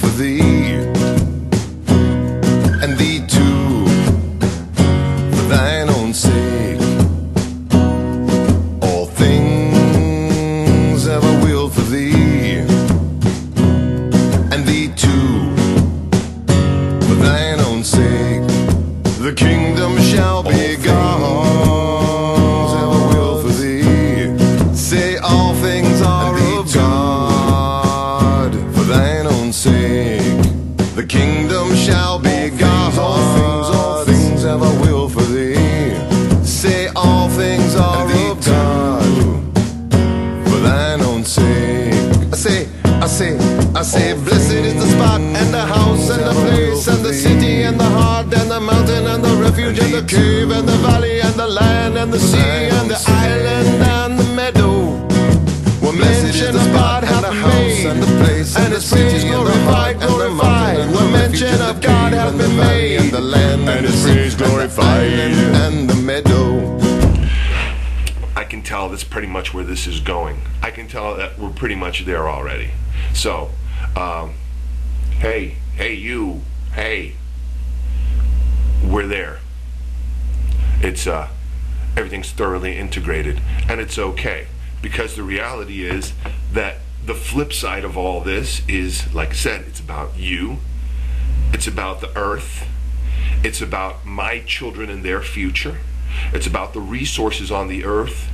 for thee, and thee too, for thine own sake. All things have I willed for thee, and thee too, for thine own sake. The kingdom shall be God's, have I willed for thee. Say all things are of God, for thine own sake. The kingdom shall be God's, all things have I willed for thee. Say all things are of God, for thine own sake. I say, blessed is the spot and the house and the place and the city and the heart and the mountain and the refuge and the cave and the valley and the land and the sea and the island and the meadow. Well, mention of God hath made, and the place and His praise glorified, glorified. Well, mention of God hath been made, and the land and His praise glorified, and the meadow. I can tell that's pretty much where this is going. I can tell that we're pretty much there already. So, hey, we're there. It's everything's thoroughly integrated, and it's okay, because the reality is that the flip side of all this is, like I said, it's about you, it's about the earth, it's about my children and their future, it's about the resources on the earth,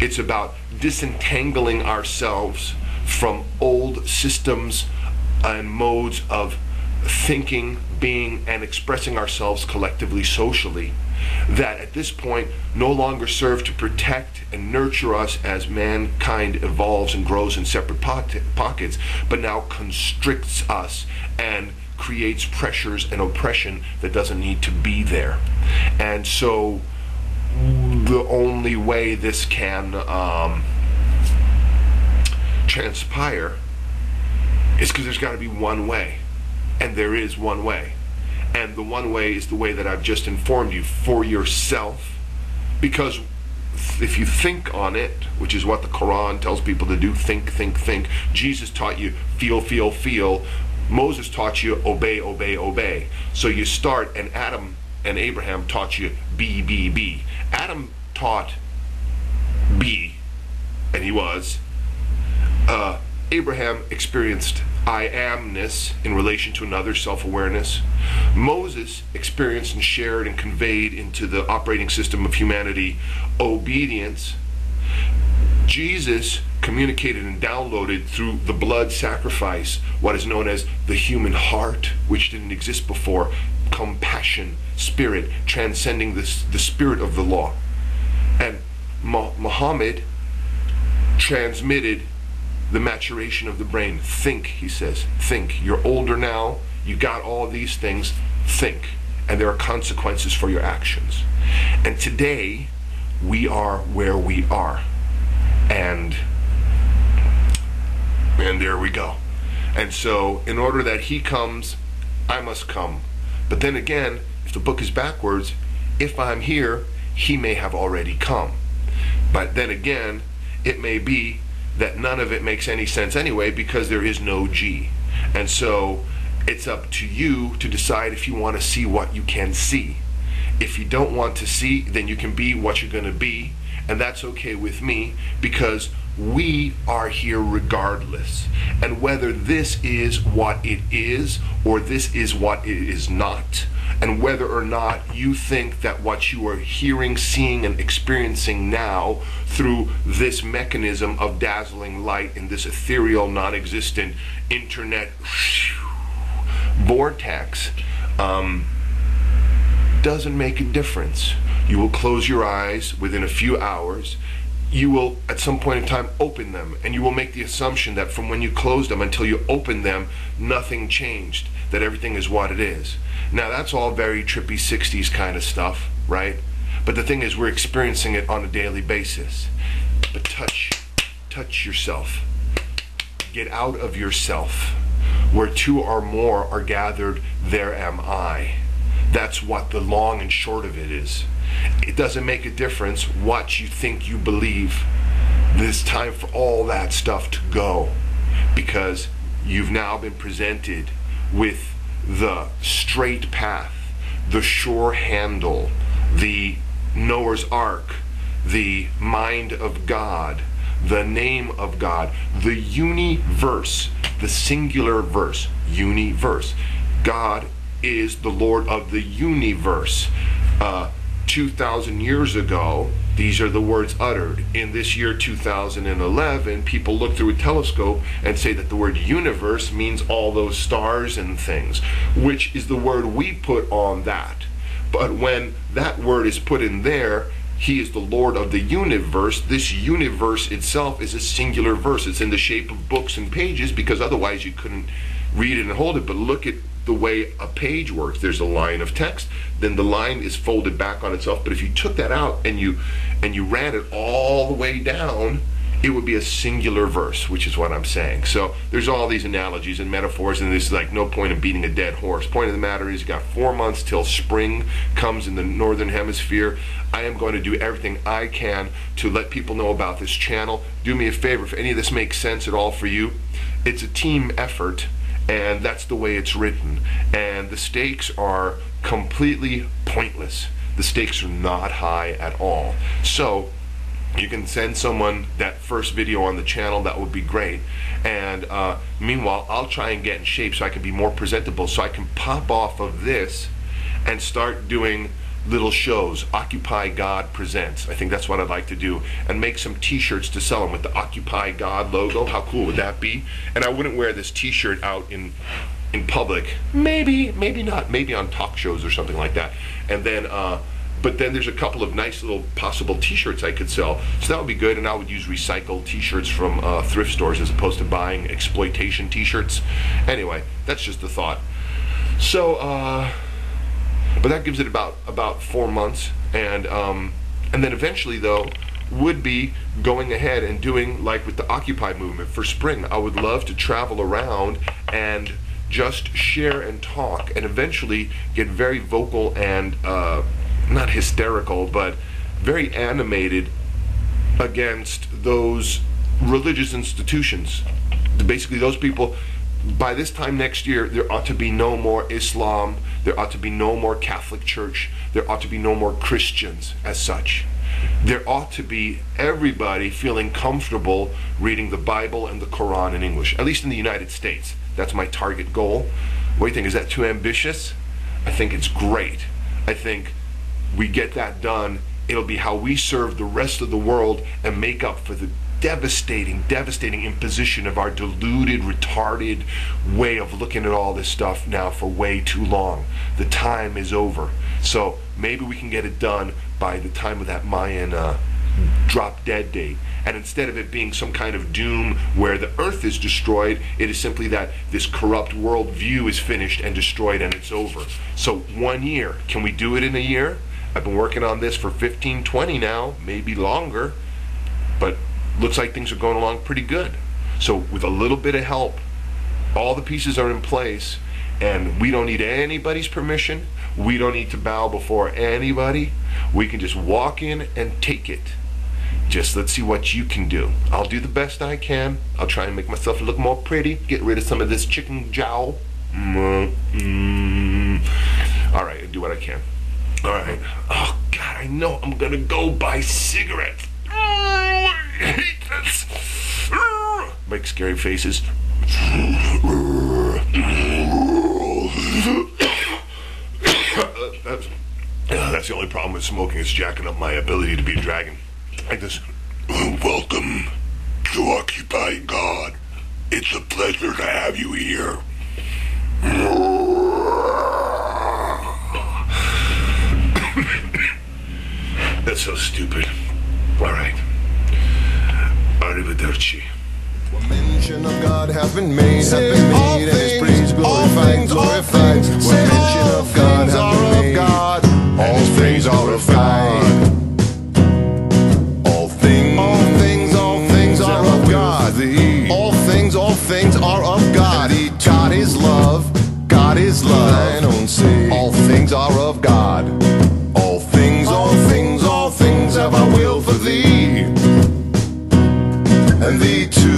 it's about disentangling ourselves from old systems and modes of thinking, being, and expressing ourselves collectively, socially, that at this point no longer serve to protect and nurture us as mankind evolves and grows in separate pockets, but now constricts us and creates pressures and oppression that doesn't need to be there. And so the only way this can transpire is because there's got to be one way, and there is one way, and the one way is the way that I've just informed you for yourself. Because if you think on it, which is what the Quran tells people to do, think. Jesus taught you feel. Moses taught you obey. So you start, and Adam and Abraham taught you be. Adam taught be, and he was. Abraham experienced I amness in relation to another, self-awareness. Moses experienced and shared and conveyed into the operating system of humanity obedience. Jesus communicated and downloaded through the blood sacrifice what is known as the human heart, which didn't exist before, compassion, spirit, transcending the spirit of the law. And Muhammad transmitted the maturation of the brain. Think, he says, think. You're older now, you got all these things, think. And there are consequences for your actions. And today, we are where we are. And there we go. And so, in order that he comes, I must come. But then again, if the book is backwards, if I'm here, he may have already come. But then again, it may be that none of it makes any sense anyway, because there is no G. And so it's up to you to decide if you want to see what you can see. If you don't want to see, then you can be what you're going to be, and that's okay with me, because we are here regardless. And whether this is what it is or this is what it is not, and whether or not you think that what you are hearing, seeing, and experiencing now through this mechanism of dazzling light in this ethereal, non-existent internet vortex doesn't make a difference. You will close your eyes within a few hours. You will at some point in time open them, and you will make the assumption that from when you closed them until you opened them, nothing changed, that everything is what it is. Now that's all very trippy 60s kind of stuff, right? But the thing is, we're experiencing it on a daily basis. But touch yourself. Get out of yourself. Where two or more are gathered, there am I. That's what the long and short of it is. It doesn't make a difference what you think you believe. It's time for all that stuff to go, because you've now been presented with the straight path, the sure handle, the Noah's Ark, the mind of God, the name of God, the universe, the singular verse, universe. God is the Lord of the universe. 2,000 years ago, these are the words uttered. In this year 2011, people look through a telescope and say that the word universe means all those stars and things, which is the word we put on that. But when that word is put in there, he is the Lord of the universe. This universe itself is a singular verse. It's in the shape of books and pages, because otherwise you couldn't read it and hold it. But look at the way a page works. There's a line of text, then the line is folded back on itself. But if you took that out and you ran it all the way down, it would be a singular verse, which is what I'm saying. So there's all these analogies and metaphors, and there's like no point in beating a dead horse. Point of the matter is, you got 4 months till spring comes in the northern hemisphere. I am going to do everything I can to let people know about this channel. Do me a favor, if any of this makes sense at all for you, it's a team effort, and that's the way it's written. And the stakes are completely pointless. The stakes are not high at all. So you can send someone that first video on the channel, that would be great. And meanwhile, I'll try and get in shape so I can be more presentable, so I can pop off of this and start doing little shows. Occupy God Presents. I think that's what I'd like to do, and make some t-shirts to sell them with the Occupy God logo. How cool would that be? And I wouldn't wear this t-shirt out in public. Maybe not. Maybe on talk shows or something like that. And then but then there's a couple of nice little possible t-shirts I could sell. So that would be good, and I would use recycled t-shirts from thrift stores as opposed to buying exploitation t-shirts. Anyway, that's just a thought. So but that gives it about 4 months, and then eventually, though, would be going ahead and doing like with the Occupy movement for spring. I would love to travel around and just share and talk, and eventually get very vocal and not hysterical, but very animated against those religious institutions. Basically, those people. By this time next year, there ought to be no more Islam, there ought to be no more Catholic Church, there ought to be no more Christians as such. There ought to be everybody feeling comfortable reading the Bible and the Quran in English, at least in the United States. That's my target goal. What do you think? Is that too ambitious? I think it's great. I think we get that done, it'll be how we serve the rest of the world and make up for the devastating imposition of our deluded, retarded way of looking at all this stuff now for way too long. The time is over. So maybe we can get it done by the time of that Mayan drop dead date. And instead of it being some kind of doom where the earth is destroyed, it is simply that this corrupt world view is finished and destroyed, and it's over. So 1 year. Can we do it in a year? I've been working on this for 15, 20 now, maybe longer. But looks like things are going along pretty good. So with a little bit of help, all the pieces are in place, and we don't need anybody's permission. We don't need to bow before anybody. We can just walk in and take it. Just let's see what you can do. I'll do the best I can. I'll try and make myself look more pretty, get rid of some of this chicken jowl. All right, I'll do what I can. All right. Oh God, I know I'm gonna go buy cigarettes. I hate this. Make scary faces. That's the only problem with smoking, is jacking up my ability to be a dragon. Like this. Welcome to Occupy God. It's a pleasure to have you here. That's so stupid. All right. Arrivederci. Mention of God has been made, and His praise glorified. Mention of God has been made, all things are of God. All things are of God. All things are of God. God is love. God is love. All things are of God. All things have I will for thee. And thee too.